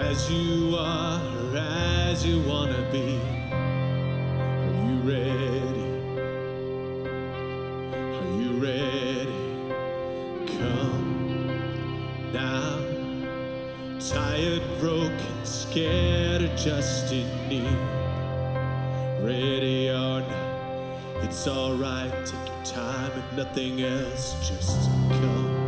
as you are, or as you wanna be. Are you ready? Are you ready? Come now. Tired, broken, scared, or just in need. Ready or not, it's alright. Take your time, if nothing else, just come.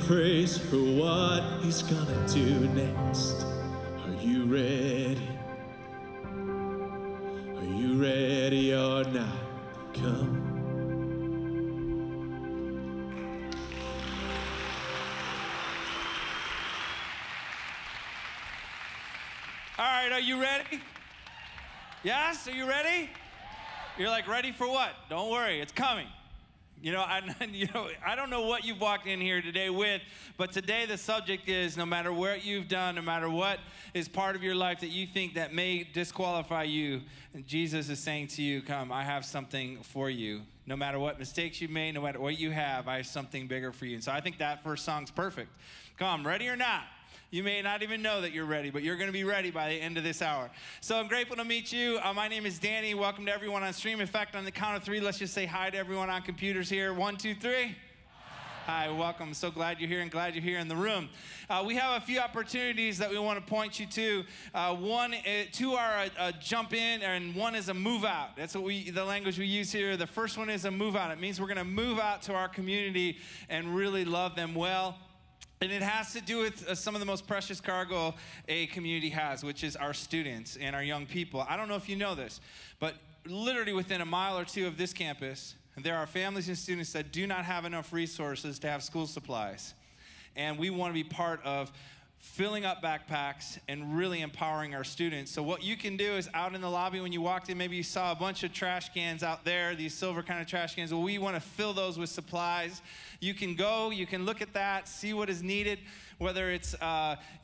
Praise for what he's gonna do next. Are you ready? Are you ready or not? Come. All right, are you ready? Yes, are you ready? You're like, ready for what? Don't worry, it's coming. I don't know what you've walked in here today with, but today the subject is no matter what you've done, no matter what is part of your life that you think that may disqualify you, and Jesus is saying to you, come, I have something for you. No matter what mistakes you made, no matter what you have, I have something bigger for you. And so I think that first song's perfect. Come, ready or not? You may not even know that you're ready, but you're going to be ready by the end of this hour. So I'm grateful to meet you. My name is Danny. Welcome to everyone on stream. In fact, on the count of three, let's just say hi to everyone on computers here. 1, 2, 3. Hi, welcome. So glad you're here and glad you're here in the room. We have a few opportunities that we want to point you to. Two are a jump in, and one is a move out. That's what the language we use here. The first one is a move out. It means we're going to move out to our community and really love them well. And it has to do with some of the most precious cargo a community has, which is our students and our young people. I don't know if you know this, but literally within a mile or two of this campus, there are families and students that do not have enough resources to have school supplies. And we want to be part of filling up backpacks and really empowering our students. So what you can do is out in the lobby when you walked in, maybe you saw a bunch of trash cans out there, these silver kind of trash cans. Well, we want to fill those with supplies. You can go, you can look at that, see what is needed, whether it's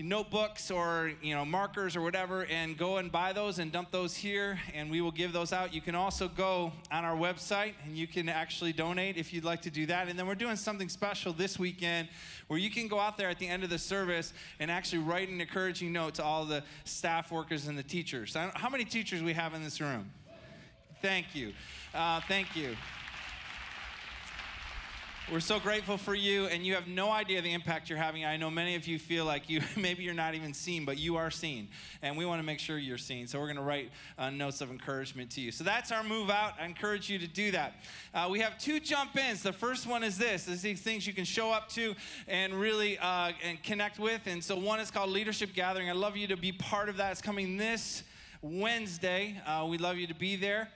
notebooks or markers or whatever, and go and buy those and dump those here, and we will give those out. You can also go on our website, and you can actually donate if you'd like to do that. And then we're doing something special this weekend where you can go out there at the end of the service and actually write an encouraging note to all the staff workers and the teachers. How many teachers we have in this room? Thank you. Thank you. We're so grateful for you, and you have no idea the impact you're having. I know many of you feel like maybe you're not even seen, but you are seen, and we want to make sure you're seen. So we're going to write notes of encouragement to you. So that's our move out. I encourage you to do that. We have 2 jump-ins. The first one is this. It's these things you can show up to and really and connect with. And so one is called Leadership Gathering. I'd love you to be part of that. It's coming this Wednesday. We'd love you to be there.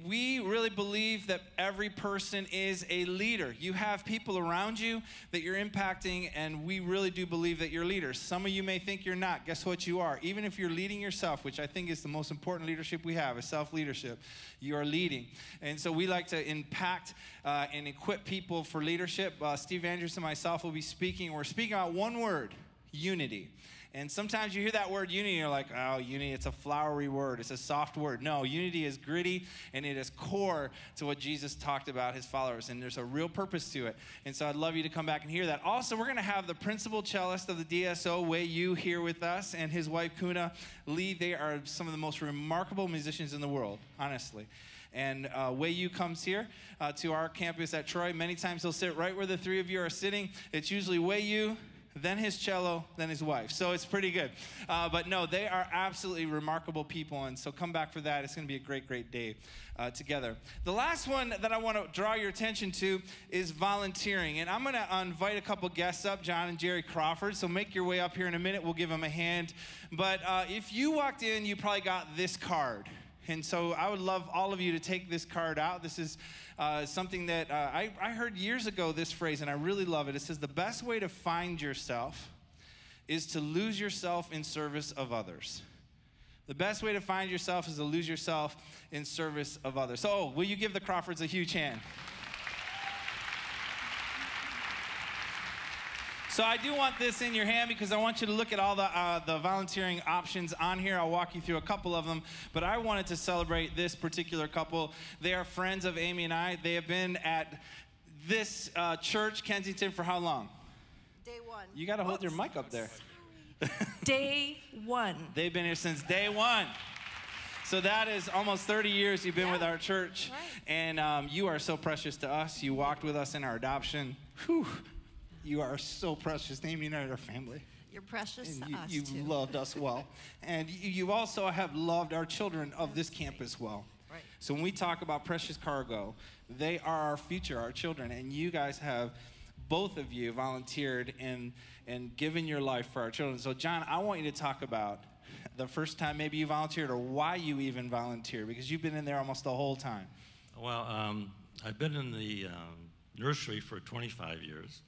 We really believe that every person is a leader. You have people around you that you're impacting, and we really do believe that you're leaders. Some of you may think you're not. Guess what you are? Even if you're leading yourself, which I think is the most important leadership we have, is self-leadership, you are leading. And so we like to impact and equip people for leadership. Steve Andrews and myself will be speaking. We're speaking about one word, unity. And sometimes you hear that word unity, and you're like, oh, unity, it's a flowery word. It's a soft word. No, unity is gritty, and it is core to what Jesus talked about his followers, and there's a real purpose to it. And so I'd love you to come back and hear that. Also, we're going to have the principal cellist of the DSO, Wei Yu, here with us, and his wife, Kuna Lee. They are some of the most remarkable musicians in the world, honestly. And Wei Yu comes here to our campus at Troy. Many times he'll sit right where the three of you are sitting. It's usually Wei Yu, then his cello, then his wife. So it's pretty good. But no, they are absolutely remarkable people, and so come back for that. It's going to be a great, great day together. The last one that I want to draw your attention to is volunteering, and I'm going to invite a couple guests up, John and Jerry Crawford, so make your way up here in a minute. We'll give them a hand. But if you walked in, you probably got this card. And so I would love all of you to take this card out. This is something that I heard years ago, this phrase, and I really love it. It says, the best way to find yourself is to lose yourself in service of others. The best way to find yourself is to lose yourself in service of others. So will you give the Crawfords a huge hand? So I do want this in your hand because I want you to look at all the volunteering options on here. I'll walk you through a couple of them, but I wanted to celebrate this particular couple. They are friends of Amy and I. They have been at this church, Kensington, for how long? Day one. You got to hold your mic up there. Day one. They've been here since day one. So that is almost 30 years you've been with our church, right. And you are so precious to us. You walked with us in our adoption. Whew. You are so precious. Amy and I are our family. You're precious and to us, you've too. loved us well. And you also have loved our children of this campus well. Right. So when we talk about precious cargo, they are our future, our children. And you guys have, both of you, volunteered and given your life for our children. So John, I want you to talk about the first time maybe you volunteered or why you even volunteered, because you've been in there almost the whole time. Well, I've been in the nursery for 25 years.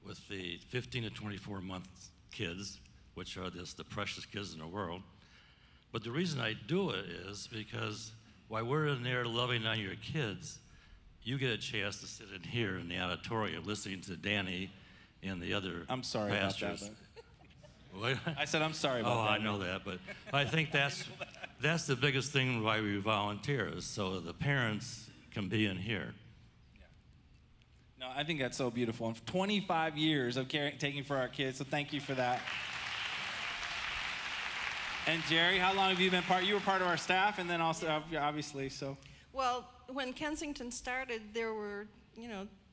With the 15 to 24 month kids, which are the precious kids in the world. But the reason I do it is because while we're in there loving on your kids, you get a chance to sit in here in the auditorium listening to Danny and the other I'm sorry pastors. about that. What? I said I'm sorry about that. Oh, I know that, but I think that's the biggest thing why we volunteer, is so the parents can be in here. No, I think that's so beautiful. And 25 years of taking for our kids, so thank you for that. And Jerry, how long have you been you were part of our staff, and then also, obviously, so. Well, when Kensington started, there were,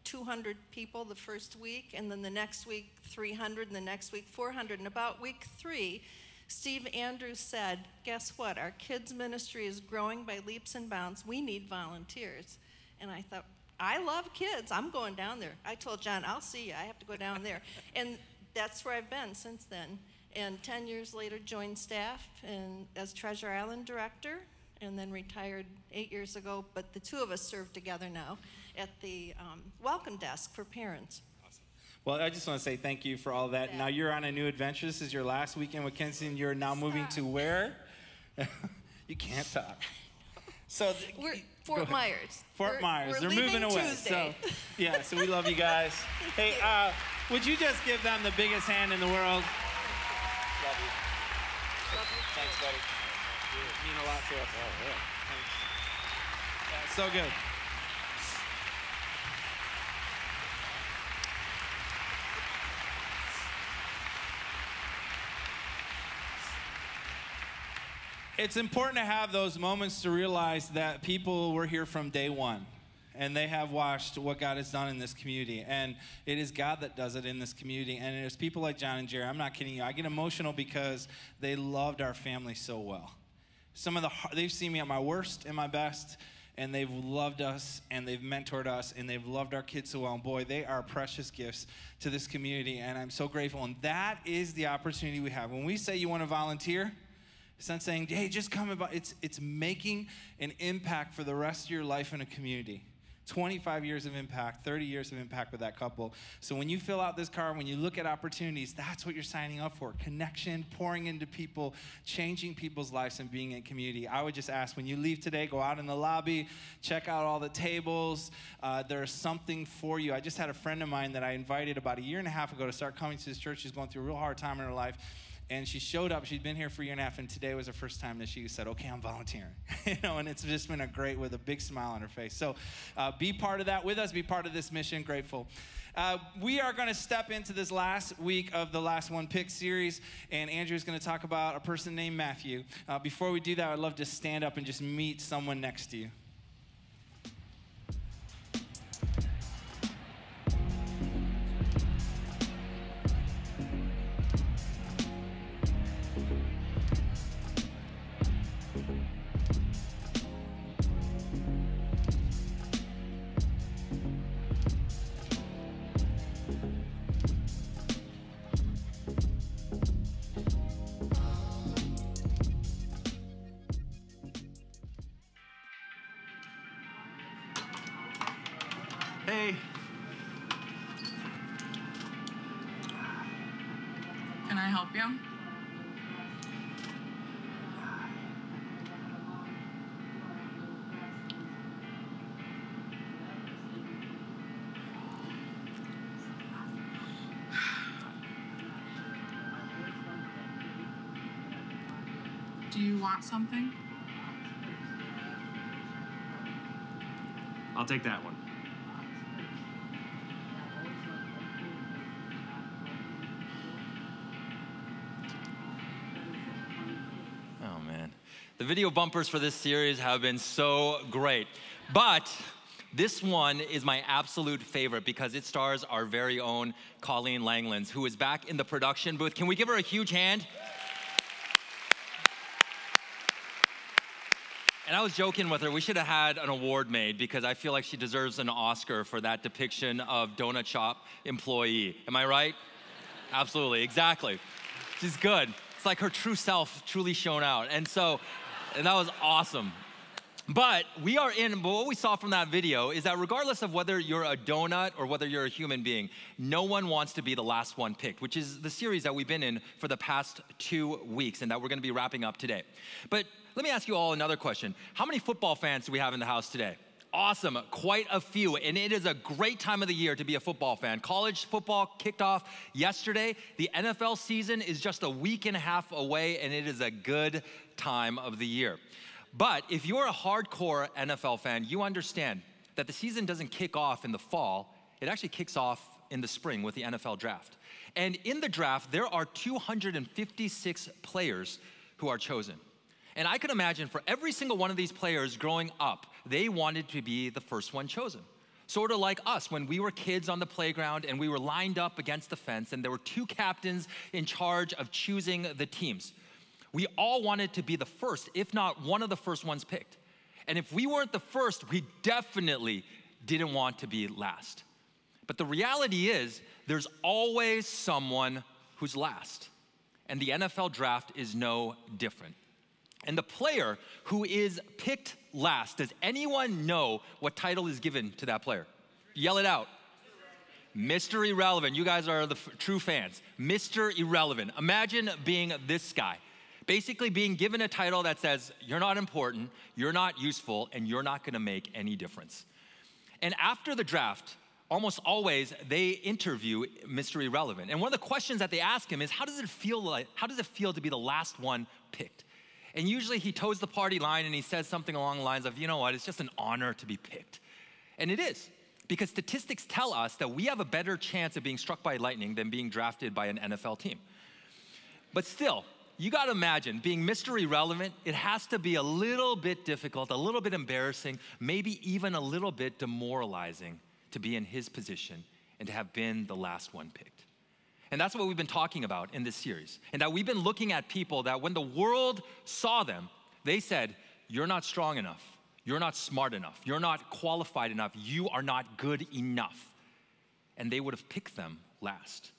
200 people the first week, and then the next week 300, and the next week 400. And about week 3, Steve Andrews said, guess what? Our kids ministry is growing by leaps and bounds. We need volunteers. And I thought, I love kids. I'm going down there. I told John, I'll see you. I have to go down there. And that's where I've been since then. And 10 years later, joined staff and as Treasure Island director, and then retired 8 years ago. But the two of us serve together now at the welcome desk for parents. Well, I just want to say thank you for all that. Yeah. Now you're on a new adventure. This is your last weekend with Kensington. You're now moving to where? You can't talk. So We're Fort Myers. Fort Myers. We're They're moving leaving away. Tuesday. So, yeah, so we love you guys. Hey, would you just give them the biggest hand in the world? Love you. Love you. Thanks, buddy. You mean a lot to us. Oh, yeah. Thanks. Yeah, so good. It's important to have those moments to realize that people were here from day one, and they have watched what God has done in this community, and it is God that does it in this community, and it is people like John and Jerry. I'm not kidding you. I get emotional because they loved our family so well. They've seen me at my worst and my best, and they've loved us, and they've mentored us, and they've loved our kids so well. And boy, they are precious gifts to this community, and I'm so grateful. And that is the opportunity we have. When we say you want to volunteer, it's not saying, hey, just come about. It's making an impact for the rest of your life in a community. 25 years of impact, 30 years of impact with that couple. So when you fill out this card, when you look at opportunities, that's what you're signing up for. Connection, pouring into people, changing people's lives, and being in community. I would just ask, when you leave today, go out in the lobby, check out all the tables. There's something for you. I just had a friend of mine that I invited about 1.5 years ago to start coming to this church. She's going through a real hard time in her life. And she showed up. She'd been here for 1.5 years, and today was the first time that she said, okay, I'm volunteering. And it's just been with a big smile on her face. So be part of that with us. Be part of this mission. Grateful. We are going to step into this last week of the Last One Pick series, and Andrew's going to talk about a person named Matthew. Before we do that, I'd love to stand up and just meet someone next to you. Hey. Can I help you? Do you want something? I'll take that one. Oh, man. The video bumpers for this series have been so great. But this one is my absolute favorite because it stars our very own Colleen Langlands, who is back in the production booth. Can we give her a huge hand? And I was joking with her, we should have had an award made because I feel like she deserves an Oscar for that depiction of Donut Shop employee. Am I right? Absolutely, exactly. She's good. It's like her true self truly shown out. And that was awesome. But what we saw from that video is that regardless of whether you're a donut or whether you're a human being, no one wants to be the last one picked, which is the series that we've been in for the past 2 weeks and that we're gonna be wrapping up today. But let me ask you all another question. How many football fans do we have in the house today? Awesome, quite a few. And it is a great time of the year to be a football fan. College football kicked off yesterday. The NFL season is just a week and a half away, and it is a good time of the year. But if you're a hardcore NFL fan, you understand that the season doesn't kick off in the fall. It actually kicks off in the spring with the NFL draft. And in the draft, there are 256 players who are chosen. And I can imagine for every single one of these players growing up, they wanted to be the first one chosen. Sort of like us when we were kids on the playground and we were lined up against the fence and there were two captains in charge of choosing the teams. We all wanted to be the first, if not one of the first ones picked. And if we weren't the first, we definitely didn't want to be last. But the reality is, there's always someone who's last. And the NFL draft is no different. And the player who is picked last, does anyone know what title is given to that player? Yell it out. Mr. Irrelevant. You guys are the true fans. Mr. Irrelevant. Imagine being this guy. Basically being given a title that says, you're not important, you're not useful, and you're not gonna make any difference. And after the draft, almost always they interview Mr. Irrelevant. And one of the questions that they ask him is, how does it feel to be the last one picked? And usually he toes the party line and he says something along the lines of, you know what, it's just an honor to be picked. And it is, because statistics tell us that we have a better chance of being struck by lightning than being drafted by an NFL team. But still, you gotta imagine, being Mr. Irrelevant, it has to be a little bit difficult, a little bit embarrassing, maybe even a little bit demoralizing to be in his position and to have been the last one picked. And that's what we've been talking about in this series. And that we've been looking at people that when the world saw them, they said, you're not strong enough, you're not smart enough, you're not qualified enough, you are not good enough. And they would have picked them last.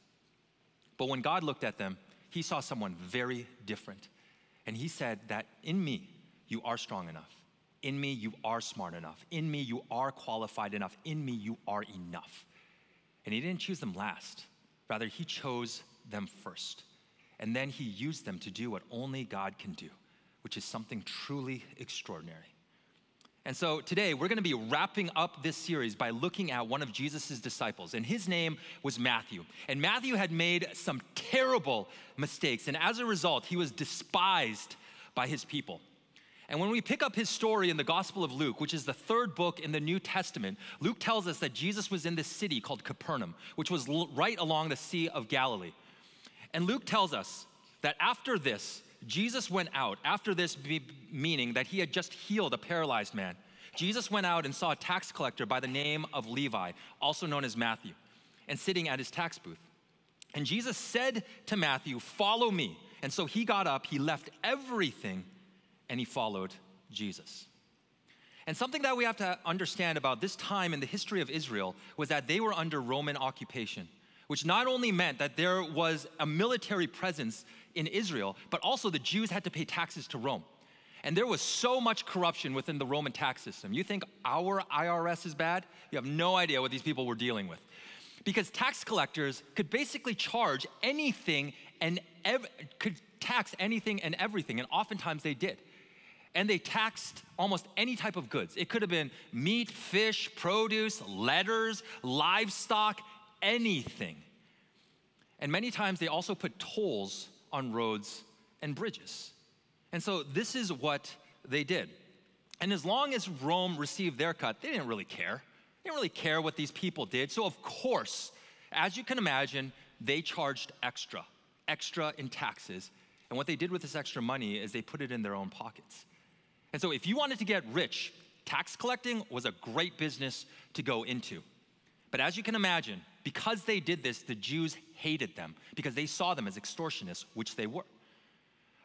But when God looked at them, he saw someone very different. And he said that in me, you are strong enough. In me, you are smart enough. In me, you are qualified enough. In me, you are enough. And he didn't choose them last. Rather, he chose them first. And then he used them to do what only God can do, which is something truly extraordinary. And so today, we're gonna be wrapping up this series by looking at one of Jesus's disciples, and his name was Matthew. And Matthew had made some terrible mistakes, and as a result, he was despised by his people. And when we pick up his story in the Gospel of Luke, which is the third book in the New Testament, Luke tells us that Jesus was in this city called Capernaum, which was right along the Sea of Galilee. And Luke tells us that after this, Jesus went out, after this meaning that he had just healed a paralyzed man. Jesus went out and saw a tax collector by the name of Levi, also known as Matthew, and sitting at his tax booth. And Jesus said to Matthew, "Follow me." And so he got up, he left everything, and he followed Jesus. And something that we have to understand about this time in the history of Israel was that they were under Roman occupation, which not only meant that there was a military presence in Israel, but also the Jews had to pay taxes to Rome. And there was so much corruption within the Roman tax system. You think our IRS is bad? You have no idea what these people were dealing with. Because tax collectors could basically charge anything and could tax anything and everything, and oftentimes they did. And they taxed almost any type of goods. It could have been meat, fish, produce, letters, livestock, anything. And many times they also put tolls on roads and bridges. And so this is what they did. And as long as Rome received their cut, they didn't really care. They didn't really care what these people did. So of course, as you can imagine, they charged extra in taxes. And what they did with this extra money is they put it in their own pockets. And so if you wanted to get rich, tax collecting was a great business to go into. But as you can imagine, because they did this, the Jews hated them because they saw them as extortionists, which they were.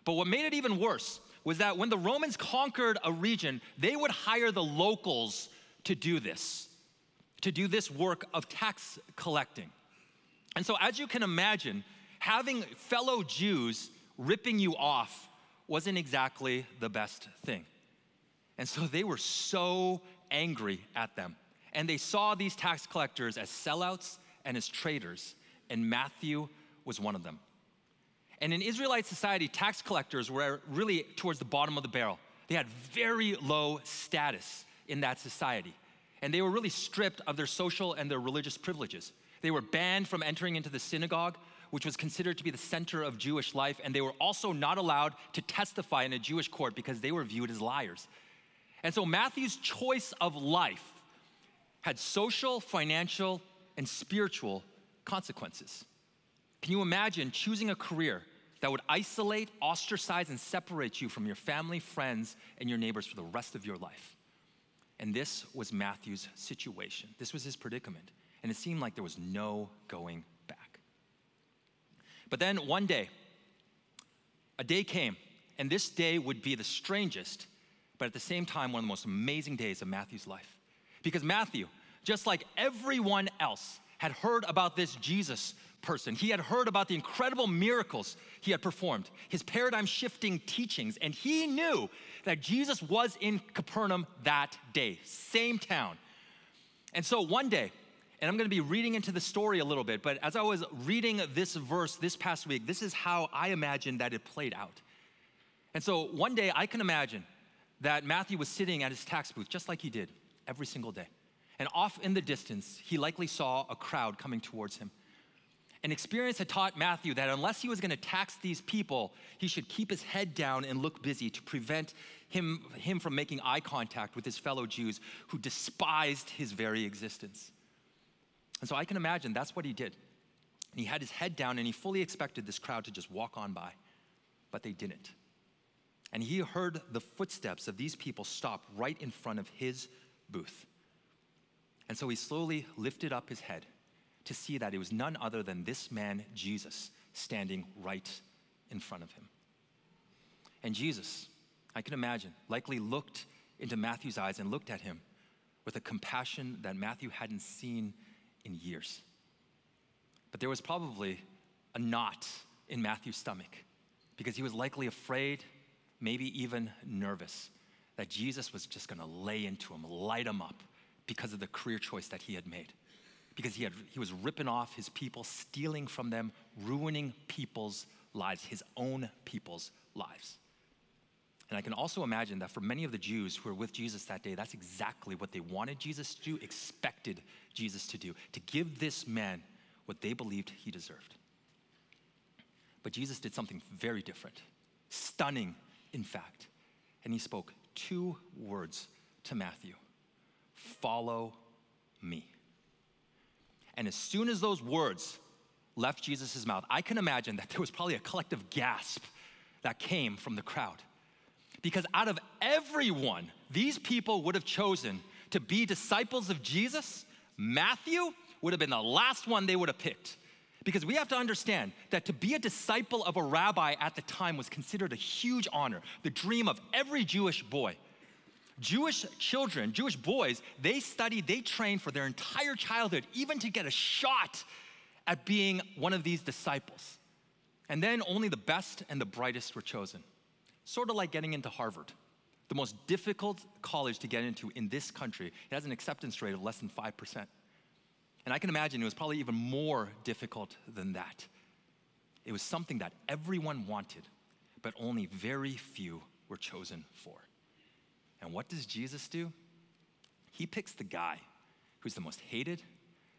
But what made it even worse was that when the Romans conquered a region, they would hire the locals to do this work of tax collecting. And so as you can imagine, having fellow Jews ripping you off wasn't exactly the best thing. And so they were so angry at them. And they saw these tax collectors as sellouts and as traitors, and Matthew was one of them. And in Israelite society, tax collectors were really towards the bottom of the barrel. They had very low status in that society. And they were really stripped of their social and their religious privileges. They were banned from entering into the synagogue, which was considered to be the center of Jewish life, and they were also not allowed to testify in a Jewish court because they were viewed as liars. And so Matthew's choice of life had social, financial, and spiritual consequences. Can you imagine choosing a career that would isolate, ostracize, and separate you from your family, friends, and your neighbors for the rest of your life? And this was Matthew's situation. This was his predicament. And it seemed like there was no going back. But then one day, a day came, and this day would be the strangest, but at the same time, one of the most amazing days of Matthew's life. Because Matthew, just like everyone else, had heard about this Jesus person. He had heard about the incredible miracles he had performed, his paradigm-shifting teachings, and he knew that Jesus was in Capernaum that day, same town. And so one day, and I'm gonna be reading into the story a little bit, but as I was reading this verse this past week, this is how I imagined that it played out. And so one day, I can imagine that Matthew was sitting at his tax booth, just like he did every single day. And off in the distance, he likely saw a crowd coming towards him. And experience had taught Matthew that unless he was gonna tax these people, he should keep his head down and look busy to prevent him from making eye contact with his fellow Jews who despised his very existence. And so I can imagine that's what he did. And he had his head down and he fully expected this crowd to just walk on by, but they didn't. And he heard the footsteps of these people stop right in front of his booth. And so he slowly lifted up his head to see that it was none other than this man, Jesus, standing right in front of him. And Jesus, I can imagine, likely looked into Matthew's eyes and looked at him with a compassion that Matthew hadn't seen in years. But there was probably a knot in Matthew's stomach because he was likely afraid, maybe even nervous, that Jesus was just gonna lay into him, light him up because of the career choice that he had made. Because he was ripping off his people, stealing from them, ruining people's lives, his own people's lives. And I can also imagine that for many of the Jews who were with Jesus that day, that's exactly what they wanted Jesus to do, expected Jesus to do, to give this man what they believed he deserved. But Jesus did something very different, stunning, in fact. And he spoke 2 words to Matthew: follow me. And as soon as those words left Jesus' mouth, I can imagine that there was probably a collective gasp that came from the crowd. Because out of everyone these people would have chosen to be disciples of Jesus, Matthew would have been the last one they would have picked. Because we have to understand that to be a disciple of a rabbi at the time was considered a huge honor, the dream of every Jewish boy. Jewish children, Jewish boys, they studied, they trained for their entire childhood, even to get a shot at being one of these disciples. And then only the best and the brightest were chosen. Sort of like getting into Harvard, the most difficult college to get into in this country. It has an acceptance rate of less than 5%. And I can imagine it was probably even more difficult than that. It was something that everyone wanted, but only very few were chosen for. And what does Jesus do? He picks the guy who's the most hated,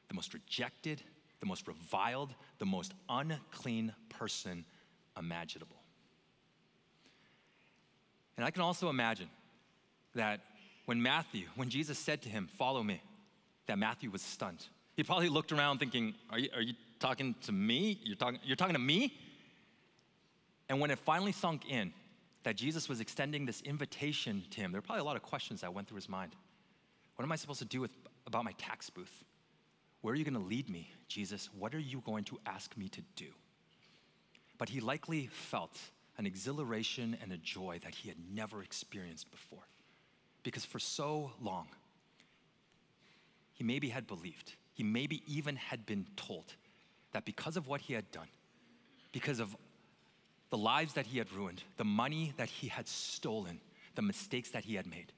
the most rejected, the most reviled, the most unclean person imaginable. And I can also imagine that when Jesus said to him, follow me, that Matthew was stunned. He probably looked around thinking, are you talking to me? You're talking to me? And when it finally sunk in that Jesus was extending this invitation to him, there were probably a lot of questions that went through his mind. What am I supposed to do about my tax booth? Where are you gonna lead me, Jesus? What are you going to ask me to do? But he likely felt an exhilaration and a joy that he had never experienced before. Because for so long, he maybe had believed, he maybe even had been told that because of what he had done, because of the lives that he had ruined, the money that he had stolen, the mistakes that he had made,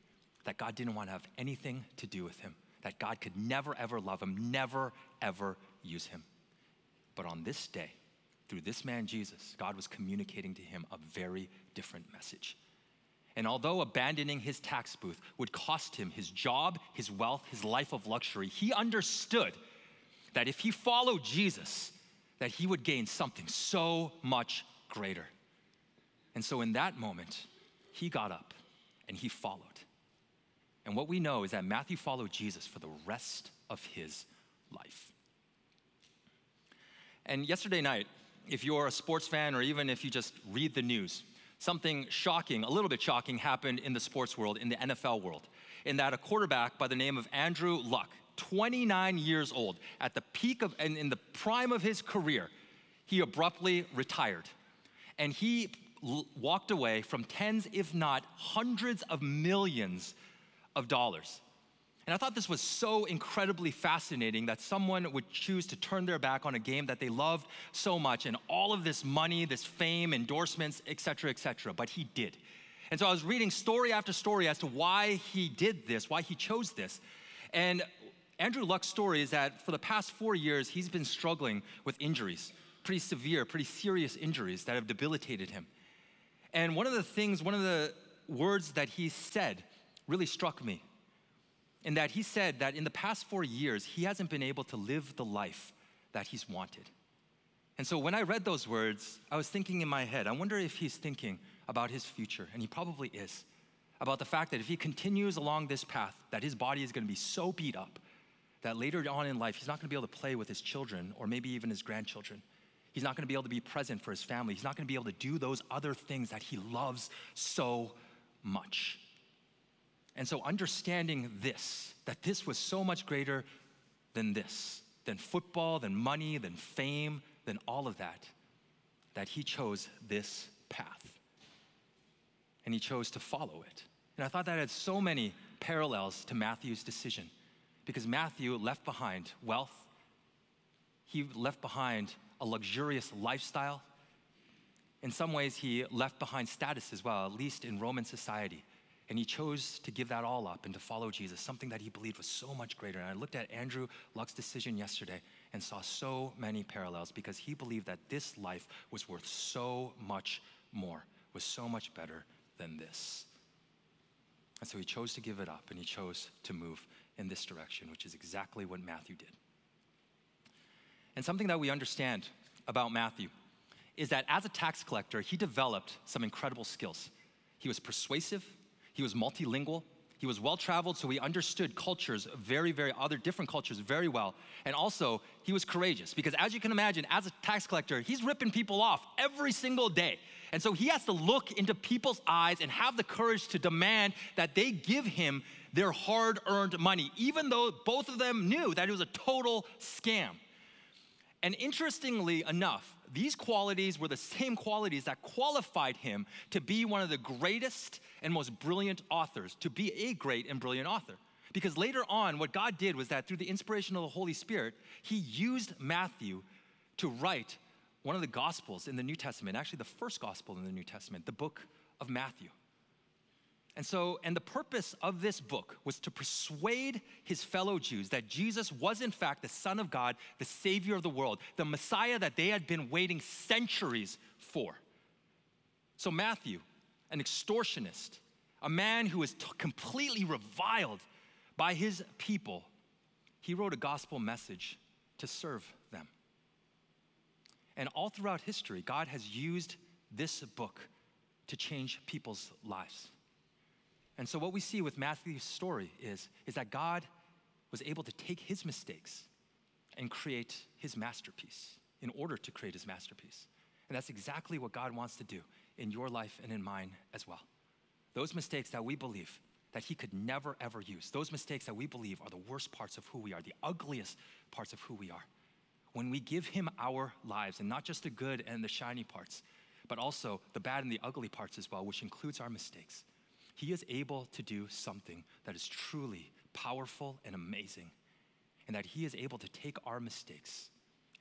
that God didn't want to have anything to do with him, that God could never, ever love him, never, ever use him. But on this day, through this man Jesus, God was communicating to him a very different message. And although abandoning his tax booth would cost him his job, his wealth, his life of luxury, he understood that if he followed Jesus, that he would gain something so much greater. And so in that moment, he got up and he followed. And what we know is that Matthew followed Jesus for the rest of his life. And yesterday night, if you're a sports fan or even if you just read the news, something shocking, a little bit shocking, happened in the sports world, in the NFL world, in that a quarterback by the name of Andrew Luck, 29 years old, at the peak of, and in the prime of his career, he abruptly retired. And he walked away from tens, if not hundreds of millions of dollars. And I thought this was so incredibly fascinating that someone would choose to turn their back on a game that they loved so much and all of this money, this fame, endorsements, et cetera, but he did. And so I was reading story after story as to why he did this, why he chose this. And Andrew Luck's story is that for the past 4 years, he's been struggling with injuries, pretty severe, pretty serious injuries that have debilitated him. And one of the words that he said really struck me, in that he said that in the past 4 years, he hasn't been able to live the life that he's wanted. And so when I read those words, I was thinking in my head, I wonder if he's thinking about his future, and he probably is, about the fact that if he continues along this path, that his body is gonna be so beat up that later on in life, he's not gonna be able to play with his children or maybe even his grandchildren. He's not gonna be able to be present for his family. He's not gonna be able to do those other things that he loves so much. And so understanding this, that this was so much greater than this, than football, than money, than fame, than all of that, that he chose this path. And he chose to follow it. And I thought that had so many parallels to Matthew's decision, because Matthew left behind wealth, he left behind a luxurious lifestyle. In some ways, he left behind status as well, at least in Roman society. And he chose to give that all up and to follow Jesus, something that he believed was so much greater. And I looked at Andrew Luck's decision yesterday and saw so many parallels, because he believed that this life was worth so much more, was so much better than this. And so he chose to give it up and he chose to move in this direction, which is exactly what Matthew did. And something that we understand about Matthew is that as a tax collector, he developed some incredible skills. He was persuasive. He was multilingual. He was well-traveled, so he understood cultures other different cultures very well. And also, he was courageous, because as you can imagine, as a tax collector, he's ripping people off every single day. And so he has to look into people's eyes and have the courage to demand that they give him their hard-earned money, even though both of them knew that it was a total scam. And interestingly enough, these qualities were the same qualities that qualified him to be one of the greatest and most brilliant authors, to be a great and brilliant author. Because later on, what God did was that through the inspiration of the Holy Spirit, he used Matthew to write one of the Gospels in the New Testament, actually the first Gospel in the New Testament, the book of Matthew. And the purpose of this book was to persuade his fellow Jews that Jesus was in fact the Son of God, the Savior of the world, the Messiah that they had been waiting centuries for. So Matthew, an extortionist, a man who was completely reviled by his people, he wrote a gospel message to serve them. And all throughout history, God has used this book to change people's lives. And so what we see with Matthew's story is that God was able to take his mistakes and create his masterpiece in order to create his masterpiece. And that's exactly what God wants to do in your life and in mine as well. Those mistakes that we believe that he could never, ever use, those mistakes that we believe are the worst parts of who we are, the ugliest parts of who we are. When we give him our lives, and not just the good and the shiny parts, but also the bad and the ugly parts as well, which includes our mistakes, he is able to do something that is truly powerful and amazing, and that he is able to take our mistakes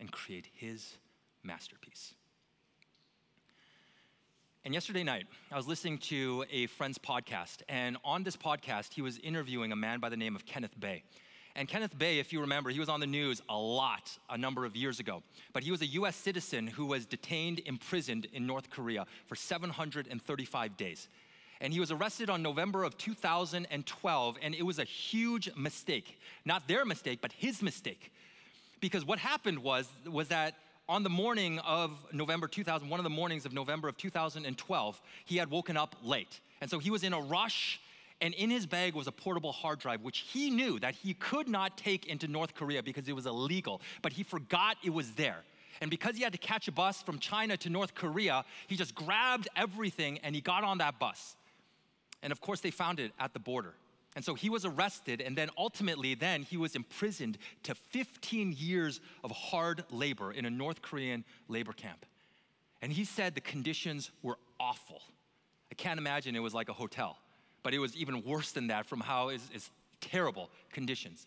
and create his masterpiece. And yesterday night, I was listening to a friend's podcast, and on this podcast, he was interviewing a man by the name of Kenneth Bay. And Kenneth Bay, if you remember, he was on the news a number of years ago. But he was a US citizen who was detained, imprisoned in North Korea for 735 days. And he was arrested on November of 2012, and it was a huge mistake. Not their mistake, but his mistake. Because what happened was that on the morning of November 2000, one of the mornings of November of 2012, he had woken up late. And so he was in a rush, and in his bag was a portable hard drive, which he knew that he could not take into North Korea because it was illegal, but he forgot it was there. And because he had to catch a bus from China to North Korea, he just grabbed everything and he got on that bus. And of course, they found it at the border. And so he was arrested, and then ultimately he was imprisoned to 15 years of hard labor in a North Korean labor camp. And he said the conditions were awful. I can't imagine it was like a hotel, but it was even worse than that from how it's terrible conditions.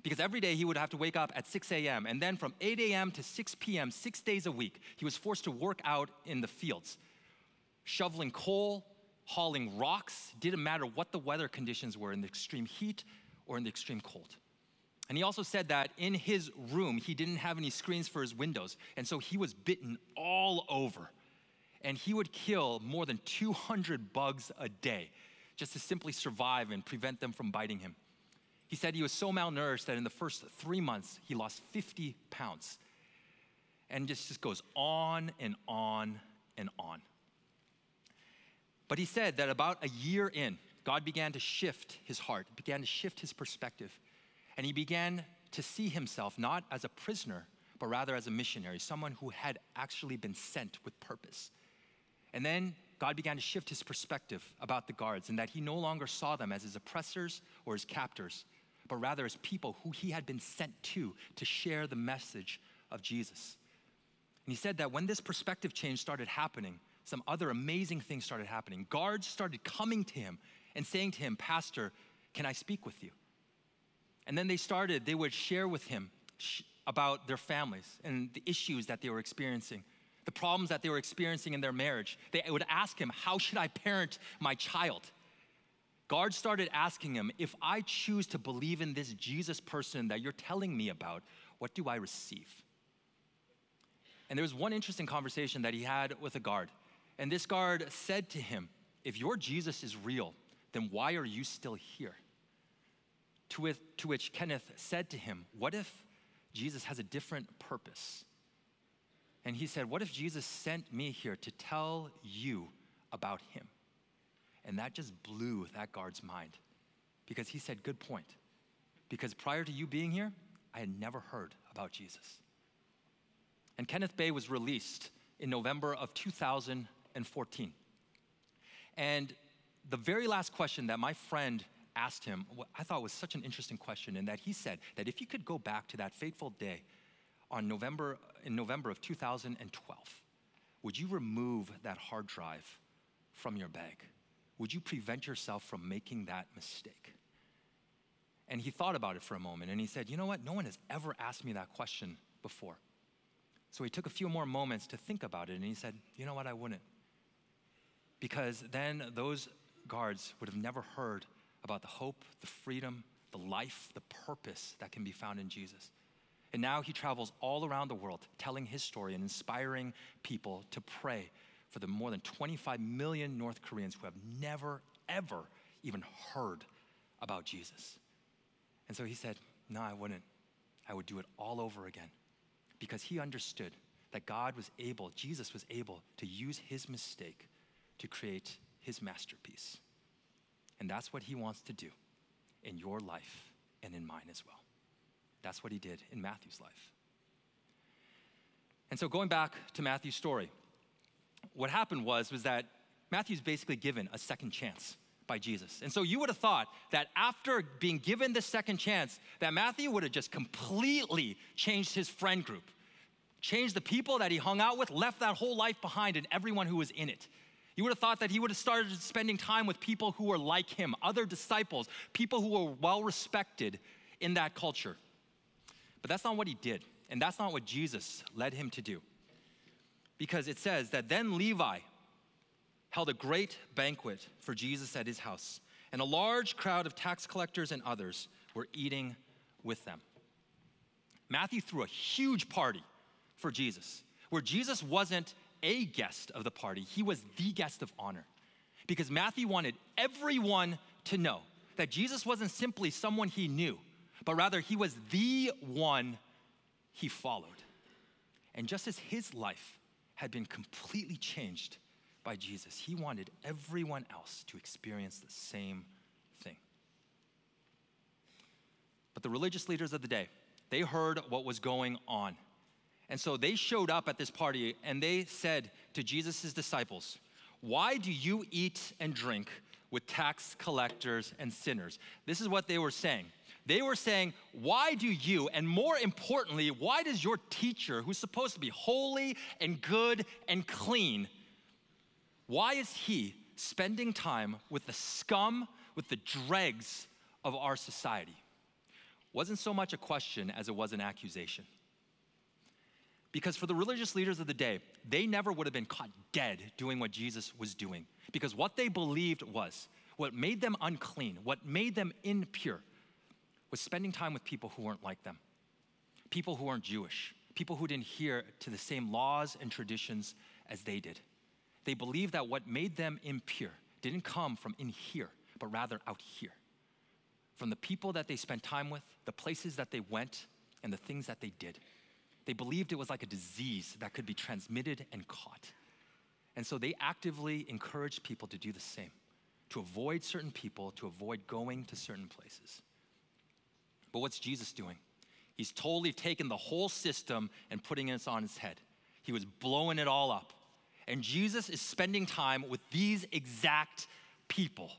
Because every day he would have to wake up at 6 a.m. and then from 8 a.m. to 6 p.m., 6 days a week, he was forced to work out in the fields, shoveling coal, hauling rocks. Didn't matter what the weather conditions were, in the extreme heat or in the extreme cold. And he also said that in his room, he didn't have any screens for his windows, and so he was bitten all over. And he would kill more than 200 bugs a day just to simply survive and prevent them from biting him. He said he was so malnourished that in the first 3 months, he lost 50 pounds. And just goes on and on and on. But he said that about a year in, God began to shift his heart, began to shift his perspective. And he began to see himself not as a prisoner, but rather as a missionary, someone who had actually been sent with purpose. And then God began to shift his perspective about the guards, and that he no longer saw them as his oppressors or his captors, but rather as people who he had been sent to share the message of Jesus. And he said that when this perspective change started happening, some other amazing things started happening. Guards started coming to him and saying to him, "Pastor, can I speak with you?" And then they would share with him about their families and the issues that they were experiencing, the problems that they were experiencing in their marriage. They would ask him, "How should I parent my child?" Guards started asking him, "If I choose to believe in this Jesus person that you're telling me about, what do I receive?" And there was one interesting conversation that he had with a guard. And this guard said to him, "If your Jesus is real, then why are you still here?" To which Kenneth said to him, "What if Jesus has a different purpose?" And he said, "What if Jesus sent me here to tell you about him?" And that just blew that guard's mind, because he said, "Good point. Because prior to you being here, I had never heard about Jesus." And Kenneth Bay was released in November of 2014. And the very last question that my friend asked him, I thought was such an interesting question, in that he said that if you could go back to that fateful day in November of 2012, would you remove that hard drive from your bag? Would you prevent yourself from making that mistake? And he thought about it for a moment, and he said, "You know what? No one has ever asked me that question before." So he took a few more moments to think about it, and he said, "You know what? I wouldn't." Because then those guards would have never heard about the hope, the freedom, the life, the purpose that can be found in Jesus. And now he travels all around the world telling his story and inspiring people to pray for the more than 25 million North Koreans who have never, ever even heard about Jesus. And so he said, "No, I wouldn't. I would do it all over again." Because he understood that Jesus was able to use his mistake to create his masterpiece. And that's what he wants to do in your life and in mine as well. That's what he did in Matthew's life. And so going back to Matthew's story, what happened was that Matthew's basically given a second chance by Jesus. And so you would have thought that after being given the second chance, that Matthew would have just completely changed his friend group, changed the people that he hung out with, left that whole life behind and everyone who was in it. You would have thought that he would have started spending time with people who were like him, other disciples, people who were well respected in that culture. But that's not what he did, and that's not what Jesus led him to do. Because it says that then Levi held a great banquet for Jesus at his house, and a large crowd of tax collectors and others were eating with them. Matthew threw a huge party for Jesus, where Jesus wasn't a guest of the party, he was the guest of honor. because Matthew wanted everyone to know that Jesus wasn't simply someone he knew, but rather he was the one he followed. And just as his life had been completely changed by Jesus, he wanted everyone else to experience the same thing. But the religious leaders of the day, they heard what was going on. And so they showed up at this party and they said to Jesus' disciples, "Why do you eat and drink with tax collectors and sinners?" This is what they were saying. They were saying, why do you, and more importantly, why does your teacher, who's supposed to be holy and good and clean, why is he spending time with the scum, with the dregs of our society? Wasn't so much a question as it was an accusation. Because for the religious leaders of the day, they never would have been caught dead doing what Jesus was doing. Because what they believed was, what made them unclean, what made them impure, was spending time with people who weren't like them. People who weren't Jewish, people who didn't adhere to the same laws and traditions as they did. They believed that what made them impure didn't come from in here, but rather out here. From the people that they spent time with, the places that they went, and the things that they did. They believed it was like a disease that could be transmitted and caught. And so they actively encouraged people to do the same, to avoid certain people, to avoid going to certain places. But what's Jesus doing? He's totally taken the whole system and putting it on his head. He was blowing it all up. And Jesus is spending time with these exact people.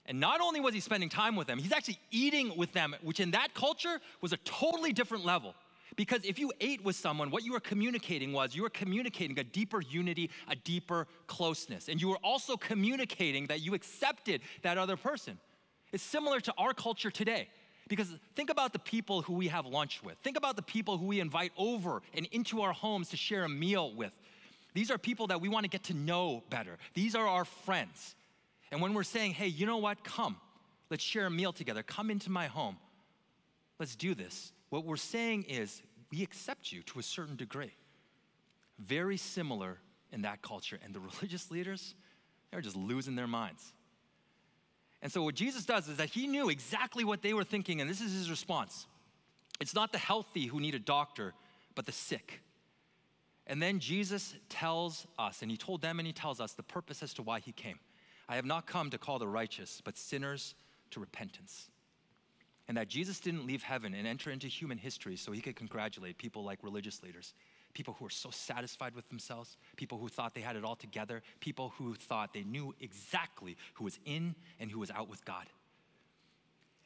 And not only was he spending time with them, he's actually eating with them, which in that culture was a totally different level. Because if you ate with someone, what you were communicating was, you were communicating a deeper unity, a deeper closeness. And you were also communicating that you accepted that other person. It's similar to our culture today. Because think about the people who we have lunch with. Think about the people who we invite over and into our homes to share a meal with. These are people that we want to get to know better. These are our friends. And when we're saying, hey, you know what, come, let's share a meal together. Come into my home. Let's do this. What we're saying is, we accept you to a certain degree. Very similar in that culture. And the religious leaders, they're just losing their minds. And so what Jesus does is that he knew exactly what they were thinking, and this is his response. It's not the healthy who need a doctor, but the sick. And then Jesus tells us, and he told them and he tells us the purpose as to why he came. I have not come to call the righteous, but sinners to repentance. And that Jesus didn't leave heaven and enter into human history so he could congratulate people like religious leaders, people who were so satisfied with themselves, people who thought they had it all together, people who thought they knew exactly who was in and who was out with God.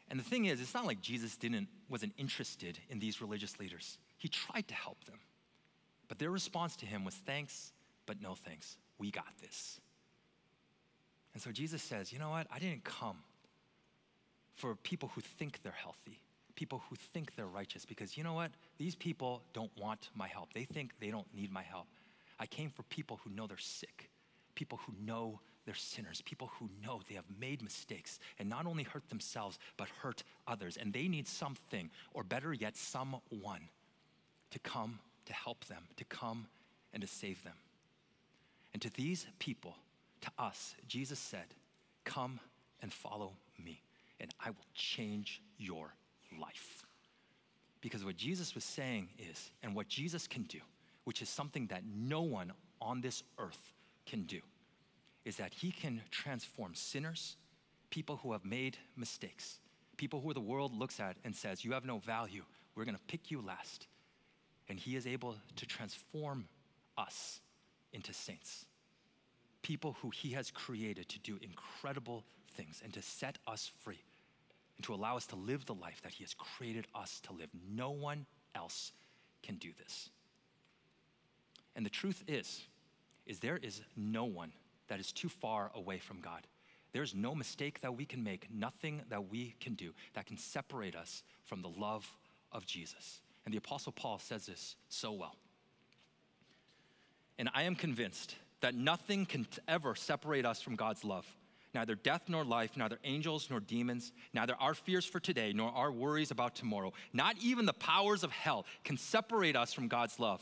And the thing is, it's not like Jesus wasn't interested in these religious leaders. He tried to help them. But their response to him was thanks, but no thanks. We got this. And so Jesus says, you know what? I didn't come for people who think they're healthy, people who think they're righteous, because you know what? These people don't want my help. They think they don't need my help. I came for people who know they're sick, people who know they're sinners, people who know they have made mistakes and not only hurt themselves, but hurt others. And they need something, or better yet, someone to come to help them, to come and to save them. And to these people, to us, Jesus said, come and follow me, and I will change your life. Because what Jesus was saying is, and what Jesus can do, which is something that no one on this earth can do, is that he can transform sinners, people who have made mistakes, people who the world looks at and says, you have no value, we're gonna pick you last. And he is able to transform us into saints, people who he has created to do incredible things and to set us free and to allow us to live the life that he has created us to live. No one else can do this. And the truth is there is no one that is too far away from God. There's no mistake that we can make, nothing that we can do that can separate us from the love of Jesus. And the Apostle Paul says this so well. And I am convinced that nothing can ever separate us from God's love. Neither death nor life, neither angels nor demons, neither our fears for today nor our worries about tomorrow, not even the powers of hell can separate us from God's love.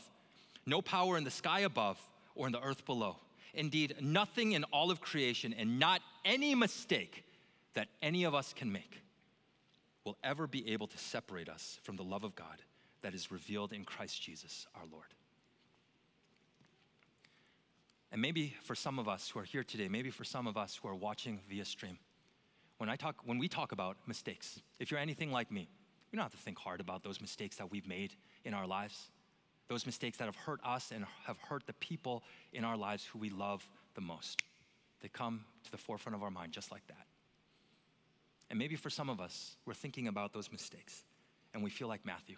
No power in the sky above or in the earth below. Indeed, nothing in all of creation and not any mistake that any of us can make will ever be able to separate us from the love of God that is revealed in Christ Jesus our Lord. And maybe for some of us who are here today, maybe for some of us who are watching via stream, when we talk about mistakes, if you're anything like me, you don't have to think hard about those mistakes that we've made in our lives, those mistakes that have hurt us and have hurt the people in our lives who we love the most. They come to the forefront of our mind just like that. And maybe for some of us, we're thinking about those mistakes and we feel like Matthew.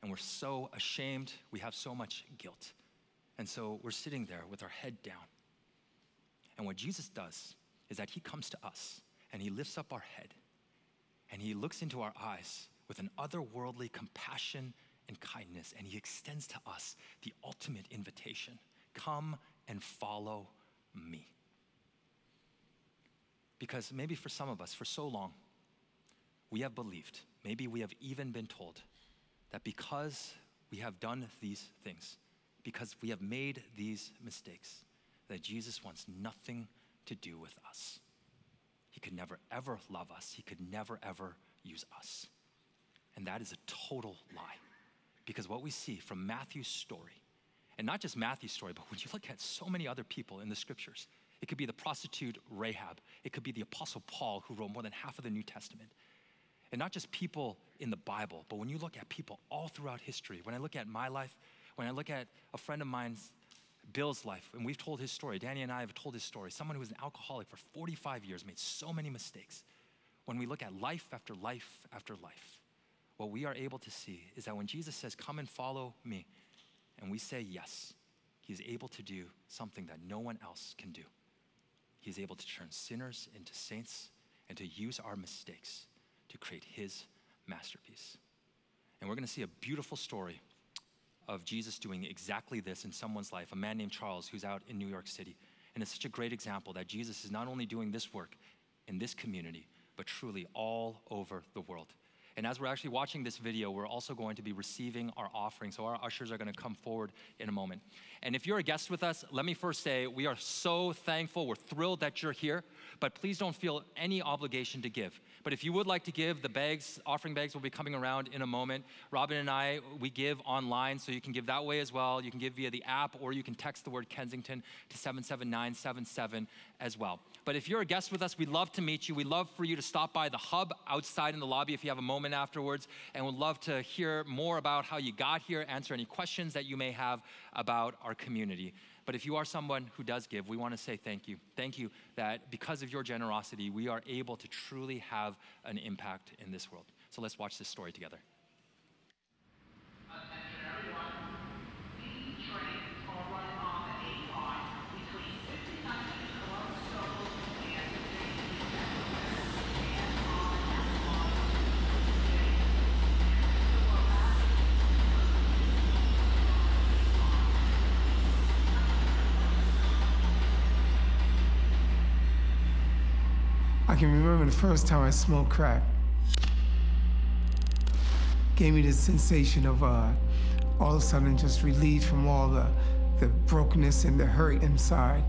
And we're so ashamed, we have so much guilt. And so we're sitting there with our head down. And what Jesus does is that he comes to us and he lifts up our head and he looks into our eyes with an otherworldly compassion and kindness, and he extends to us the ultimate invitation. Come and follow me. Because maybe for some of us, for so long, we have believed, maybe we have even been told, that because we have done these things, because we have made these mistakes, that Jesus wants nothing to do with us. He could never, ever love us. He could never, ever use us. And that is a total lie. Because what we see from Matthew's story, and not just Matthew's story, but when you look at so many other people in the scriptures, it could be the prostitute Rahab. It could be the Apostle Paul, who wrote more than half of the New Testament. And not just people in the Bible, but when you look at people all throughout history, when I look at my life, when I look at a friend of mine's, Bill's life, and we've told his story, Danny and I have told his story, someone who was an alcoholic for 45 years, made so many mistakes. When we look at life after life after life, what we are able to see is that when Jesus says, come and follow me, and we say yes, he's able to do something that no one else can do. He's able to turn sinners into saints and to use our mistakes to create his masterpiece. And we're gonna see a beautiful story of Jesus doing exactly this in someone's life, a man named Charles who's out in New York City. And it's such a great example that Jesus is not only doing this work in this community, but truly all over the world. And as we're actually watching this video, we're also going to be receiving our offering. So our ushers are gonna come forward in a moment. And if you're a guest with us, let me first say, we are so thankful, we're thrilled that you're here, but please don't feel any obligation to give. But if you would like to give, the bags, offering bags will be coming around in a moment. Robin and I, we give online, so you can give that way as well. You can give via the app, or you can text the word Kensington to 77977 as well. But if you're a guest with us, we'd love to meet you. We'd love for you to stop by the hub outside in the lobby if you have a moment afterwards, and we'd love to hear more about how you got here, answer any questions that you may have about our community. But if you are someone who does give, we want to say thank you. Thank you that because of your generosity, we are able to truly have an impact in this world. So let's watch this story together. I can remember the first time I smoked crack. Gave me this sensation of all of a sudden just relief from all the brokenness and the hurt inside.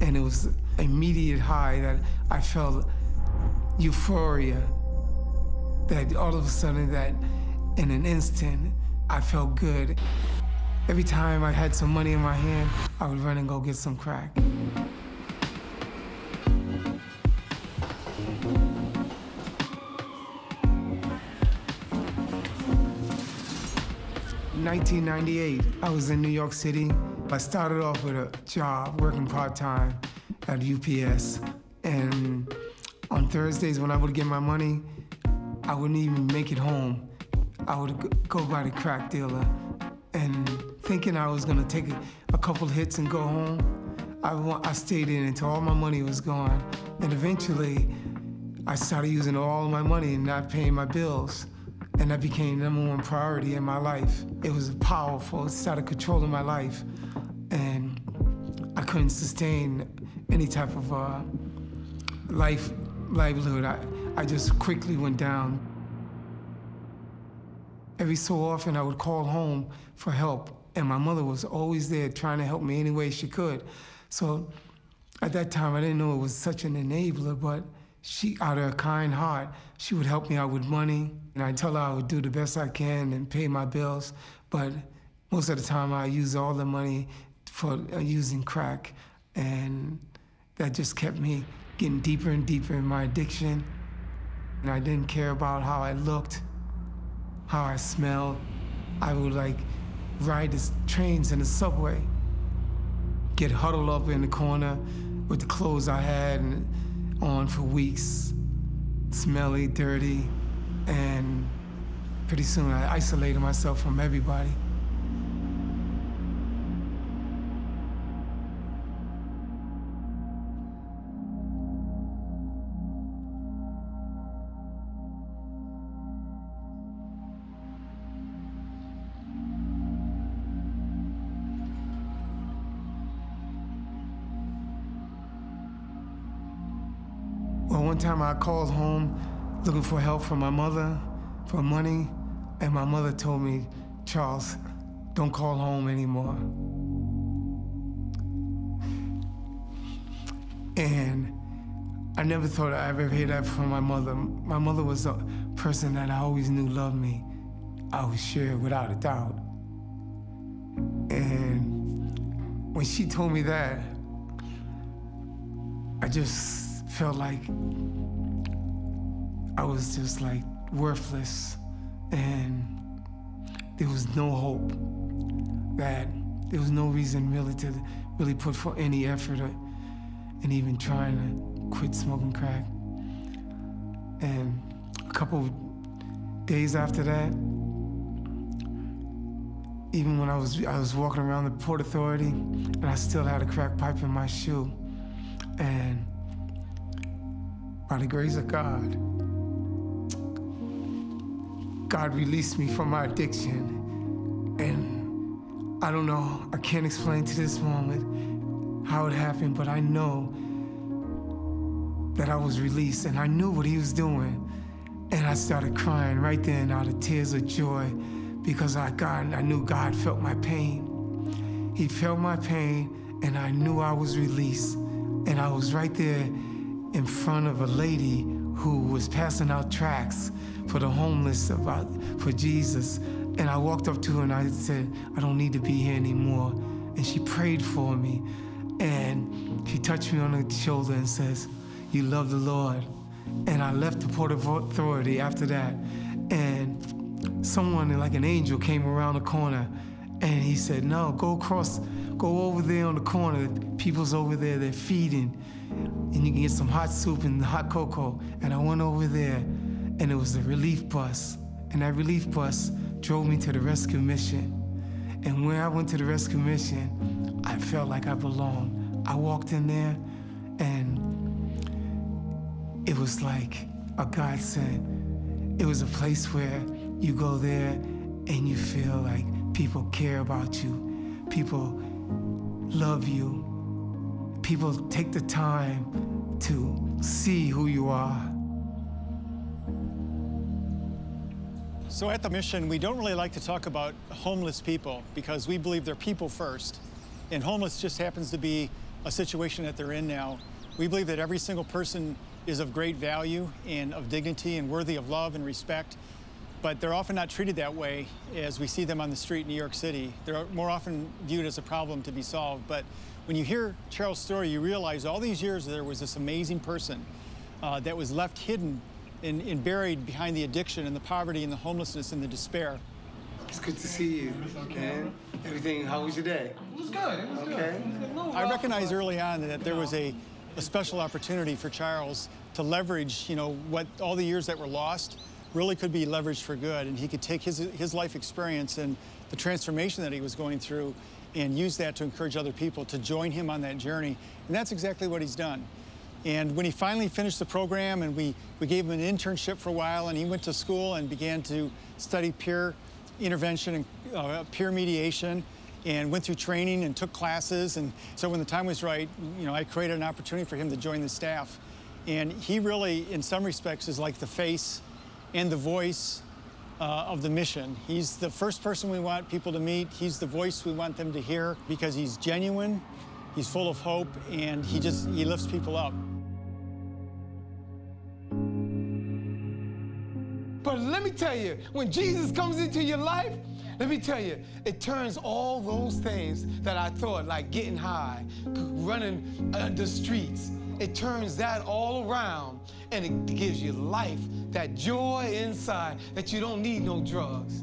And it was an immediate high that I felt euphoria. That all of a sudden, that in an instant, I felt good. Every time I had some money in my hand, I would run and go get some crack. 1998, I was in New York City. I started off with a job working part-time at UPS. And on Thursdays when I would get my money, I wouldn't even make it home. I would go by the crack dealer. And thinking I was gonna take a couple hits and go home, I stayed in until all my money was gone. And eventually, I started using all my money and not paying my bills. And that became the number one priority in my life. It was powerful, it started controlling my life. And I couldn't sustain any type of livelihood. I just quickly went down. Every so often I would call home for help. And my mother was always there trying to help me any way she could. So at that time, I didn't know it was such an enabler, but she, out of her kind heart, she would help me out with money. And I'd tell her I would do the best I can and pay my bills. But most of the time, I used all the money for using crack. And that just kept me getting deeper and deeper in my addiction. And I didn't care about how I looked, how I smelled. I would like ride the trains in the subway, get huddled up in the corner with the clothes I had on for weeks, smelly, dirty, and pretty soon I isolated myself from everybody. Well, one time I called home looking for help from my mother, for money, and my mother told me, Charles, don't call home anymore. And I never thought I'd ever hear that from my mother. My mother was a person that I always knew loved me. I was sure, without a doubt. And when she told me that, I just felt like I was just like worthless, and there was no hope, that there was no reason really to put for any effort in even trying to quit smoking crack. And a couple days after that, even when I was walking around the Port Authority, and I still had a crack pipe in my shoe, and by the grace of God, God released me from my addiction. And I don't know, I can't explain to this moment how it happened, but I know that I was released, and I knew what he was doing. And I started crying right then out of tears of joy, because I knew God felt my pain. He felt my pain, and I knew I was released. And I was right there in front of a lady who was passing out tracts for the homeless for Jesus. And I walked up to her and I said, I don't need to be here anymore. And she prayed for me. And she touched me on the shoulder and says, you love the Lord. And I left the Port Authority after that. And someone, like an angel, came around the corner and he said, no, go over there on the corner. People's over there, they're feeding. And you can get some hot soup and hot cocoa. And I went over there, and it was a relief bus. And that relief bus drove me to the rescue mission. And when I went to the rescue mission, I felt like I belonged. I walked in there, and it was like a godsend. It was a place where you go there, and you feel like people care about you. People love you. People take the time to see who you are. So at the mission, we don't really like to talk about homeless people because we believe they're people first. And homeless just happens to be a situation that they're in now. We believe that every single person is of great value and of dignity and worthy of love and respect, but they're often not treated that way as we see them on the street in New York City. They're more often viewed as a problem to be solved. But when you hear Charles' story, you realize all these years there was this amazing person that was left hidden and buried behind the addiction and the poverty and the homelessness and the despair. It's good to see you, man. Everything, how was your day? It was good. It was okay. Good. I recognized early on that there was a special opportunity for Charles to leverage, what all the years that were lost really could be leveraged for good, and he could take his life experience and the transformation that he was going through and use that to encourage other people to join him on that journey. And that's exactly what he's done. And when he finally finished the program and we gave him an internship for a while, and he went to school and began to study peer intervention and peer mediation and went through training and took classes. And so when the time was right, I created an opportunity for him to join the staff. And he really, in some respects, is like the face and the voice of the mission. He's the first person we want people to meet. He's the voice we want them to hear because he's genuine, he's full of hope, and he lifts people up. But let me tell you, when Jesus comes into your life, let me tell you, it turns all those things that I thought, like getting high, running the streets, it turns that all around, and it gives you life, that joy inside, that you don't need no drugs,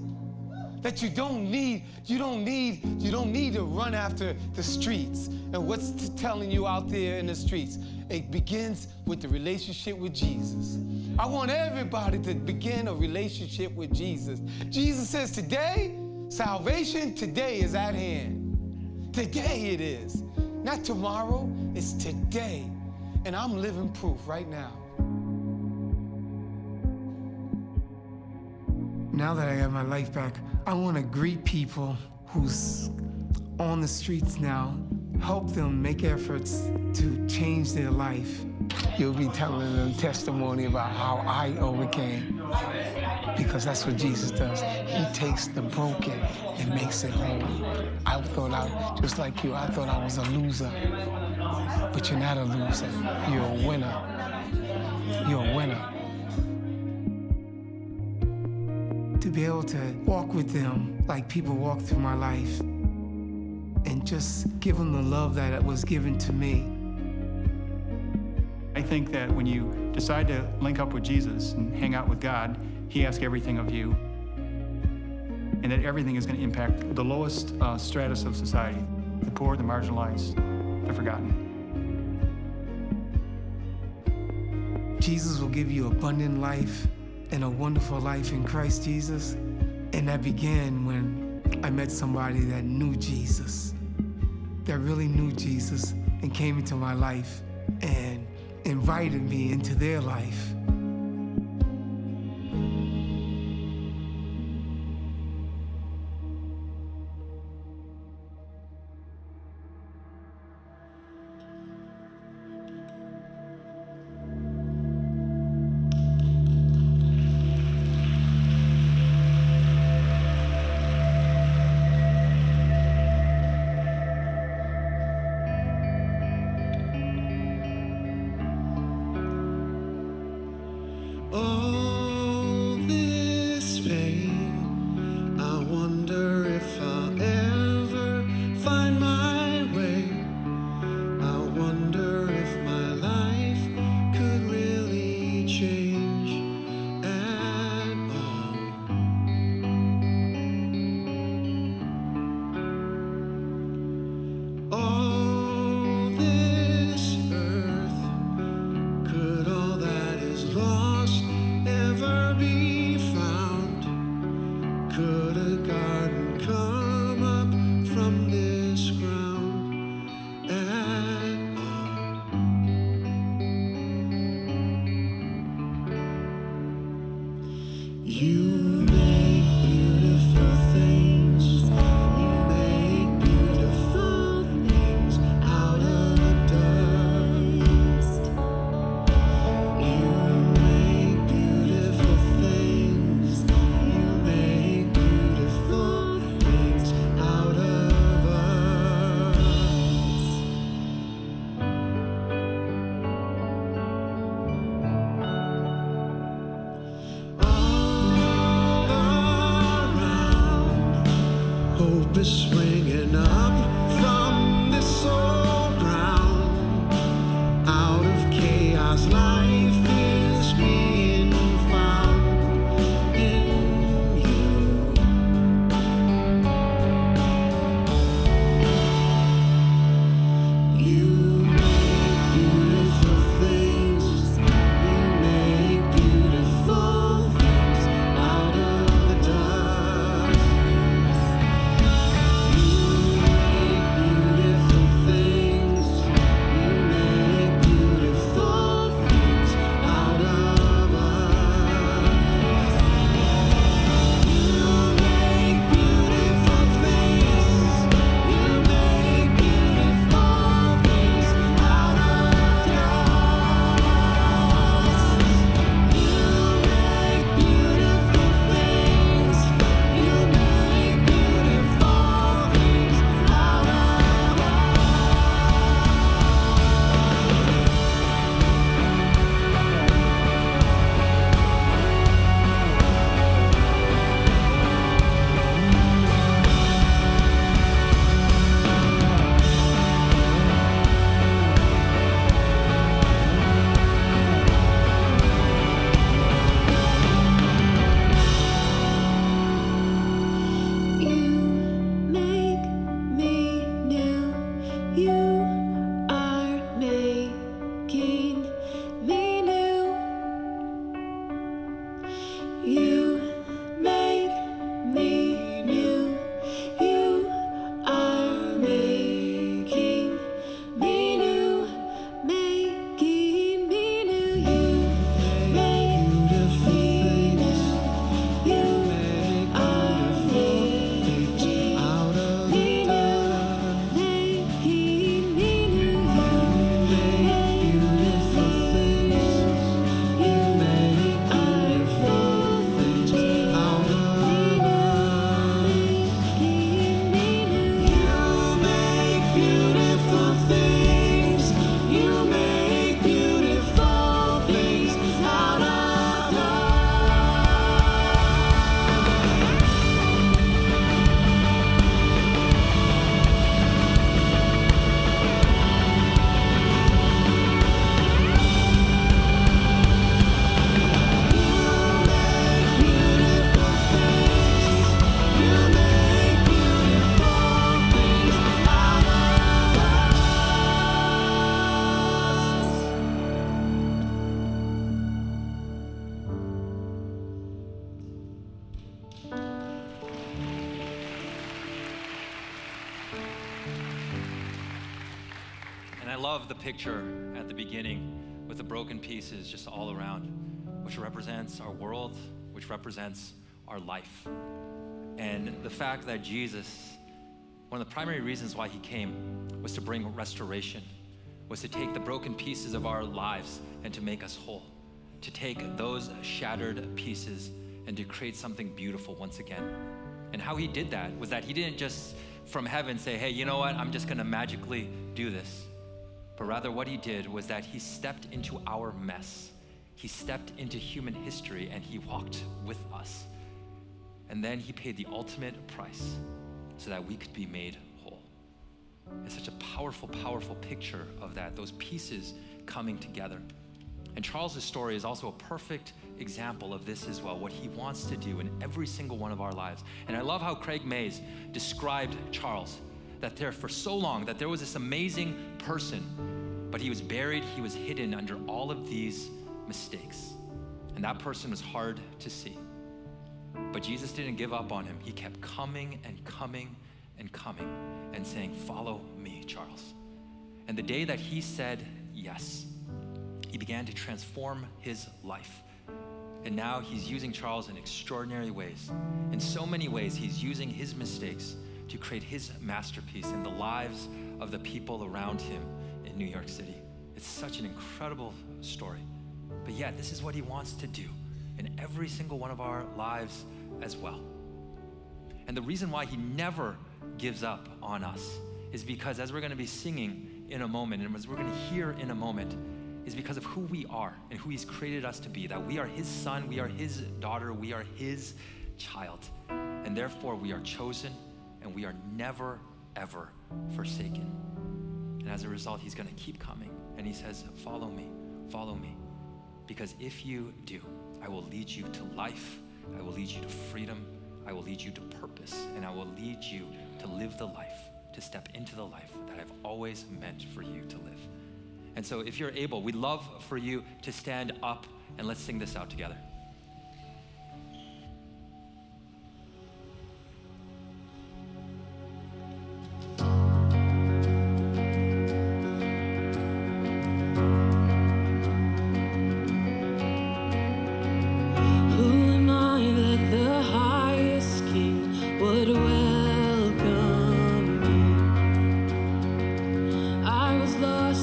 that you don't need to run after the streets and what's telling you out there in the streets. It begins with the relationship with Jesus. I want everybody to begin a relationship with Jesus. Jesus says today, salvation today is at hand. Today it is. Not tomorrow, it's today. And I'm living proof right now. Now that I got my life back, I want to greet people who's on the streets now, help them make efforts to change their life. You'll be telling them testimony about how I overcame, because that's what Jesus does. He takes the broken and makes it whole. Just like you, I thought I was a loser, but you're not a loser. You're a winner. You're a winner. To be able to walk with them like people walk through my life and just give them the love that was given to me. I think that when you decide to link up with Jesus and hang out with God, he asks everything of you, and that everything is going to impact the lowest stratus of society, the poor, the marginalized, the forgotten. Jesus will give you abundant life and a wonderful life in Christ Jesus. And that began when I met somebody that knew Jesus, that really knew Jesus, and came into my life and invited me into their life. All this pain, I wonder if I'll ever find my way. I wonder if my life could really change at all. All this earth, could all that is lost ever be found? Could a garden come up from this ground at all? You make beautiful things. You make beautiful things out of dust. You make beautiful things. You make beautiful things out of us. All around, hope is springing up from this old ground. Out of chaos, life is being found in you. You make beautiful things. You make beautiful things out of the dust. You make beautiful things. You make beautiful things out of us. You make beautiful things. You make beautiful things And I love the picture at the beginning with the broken pieces just all around, which represents our world, which represents our life. And the fact that Jesus, one of the primary reasons why he came was to bring restoration, was to take the broken pieces of our lives and to make us whole, to take those shattered pieces and to create something beautiful once again. And how he did that was that he didn't just from heaven say, hey, you know what, I'm just gonna magically do this. But rather what he did was that he stepped into our mess. He stepped into human history and he walked with us. And then he paid the ultimate price so that we could be made whole. It's such a powerful, powerful picture of that, those pieces coming together. And Charles's story is also a perfect example of this as well, what he wants to do in every single one of our lives. And I love how Craig Mays described Charles, that there for so long, that there was this amazing person, but he was buried, he was hidden under all of these mistakes. And that person was hard to see. But Jesus didn't give up on him. He kept coming and coming and coming and saying, follow me, Charles. And the day that he said yes, he began to transform his life. And now he's using Charles in extraordinary ways. In so many ways, he's using his mistakes to create his masterpiece in the lives of the people around him in New York City. It's such an incredible story. But yet, this is what he wants to do in every single one of our lives as well. And the reason why he never gives up on us is because, as we're going to be singing in a moment, and as we're going to hear in a moment, is because of who we are and who he's created us to be, that we are his son, we are his daughter, we are his child. And therefore, we are chosen and we are never, ever forsaken. And as a result, he's going to keep coming. And he says, follow me, follow me. Because if you do, I will lead you to life, I will lead you to freedom, I will lead you to purpose, and I will lead you to live the life, to step into the life that I've always meant for you to live. And so if you're able, we'd love for you to stand up and let's sing this out together.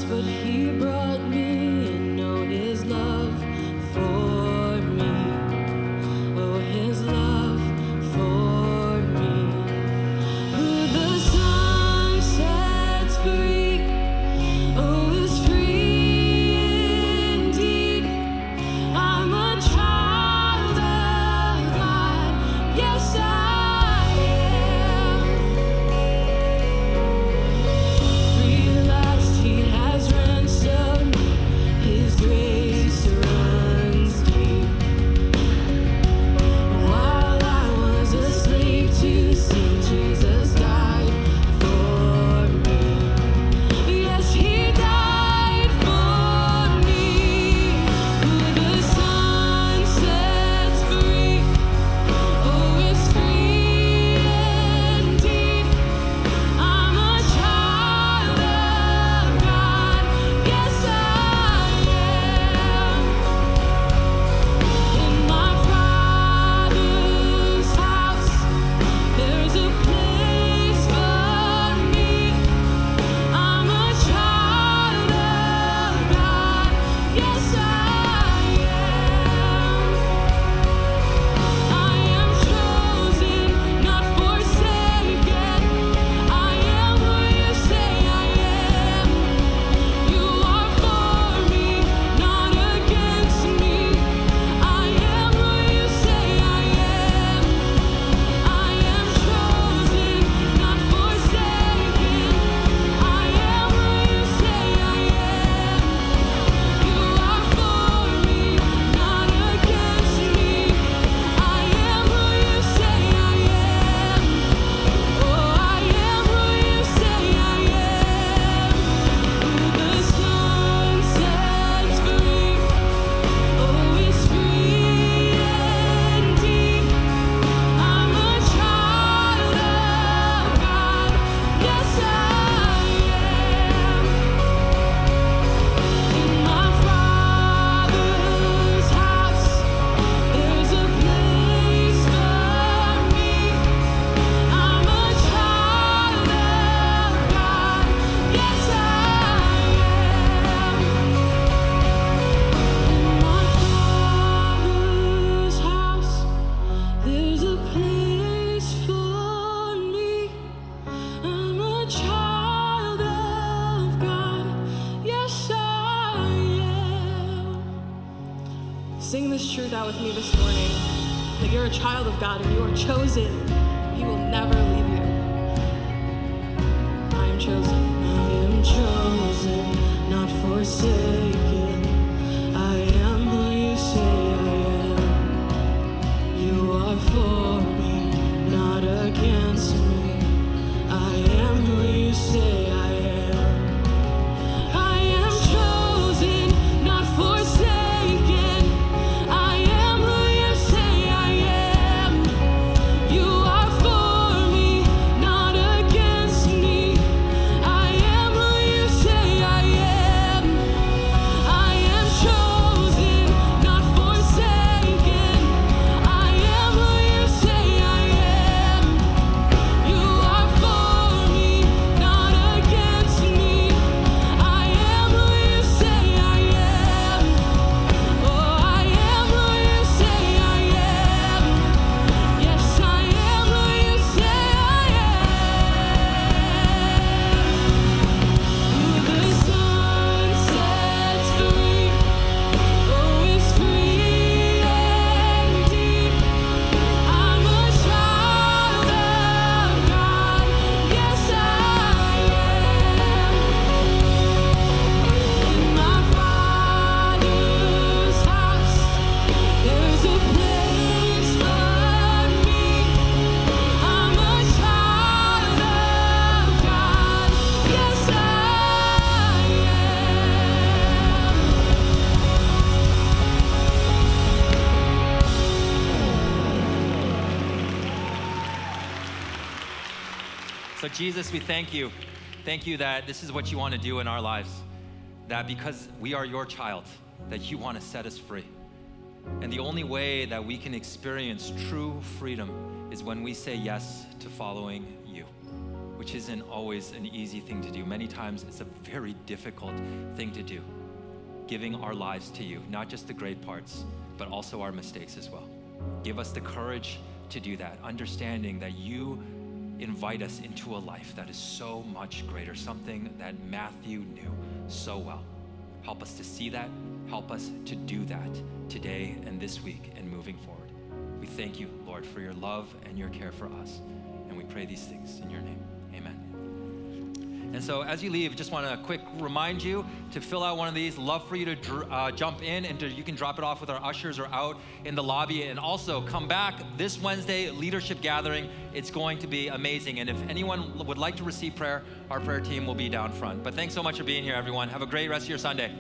But he brought me and know his love for ransom. truth out with me this morning, that you're a child of God and you are chosen. He will never leave you. I am chosen. I am chosen, not forsaken. I am who you say I am. You are for me, not against me. I am who you say I am. I am chosen, not forsaken. I am who you say I am. You are for me, not against me. I am who you say I am. I am chosen, not forsaken. I am who you say I am. You are for me, not against me. I am who you say I am. Oh, I am who you say I am. Yes, I am who you say I am. Who the Son sets free, oh, is free indeed. I'm a child of God. Yes, I am. In my Father's house, there's a place for me. I'm a child of God. Yes, I am. So, Jesus, we thank you. Thank you that this is what you want to do in our lives. That because we are your child, that you want to set us free. And the only way that we can experience true freedom is when we say yes to following you, which isn't always an easy thing to do. Many times it's a very difficult thing to do, giving our lives to you, not just the great parts, but also our mistakes as well. Give us the courage to do that, understanding that you invite us into a life that is so much greater, something that Matthew knew so well. Help us to see that. Help us to do that today and this week and moving forward. We thank you, Lord, for your love and your care for us. And we pray these things in your name. Amen. And so as you leave, just want to quick remind you to fill out one of these. Love for you to jump in and you can drop it off with our ushers or out in the lobby. And also come back this Wednesday, leadership gathering. It's going to be amazing. And if anyone would like to receive prayer, our prayer team will be down front. But thanks so much for being here, everyone. Have a great rest of your Sunday.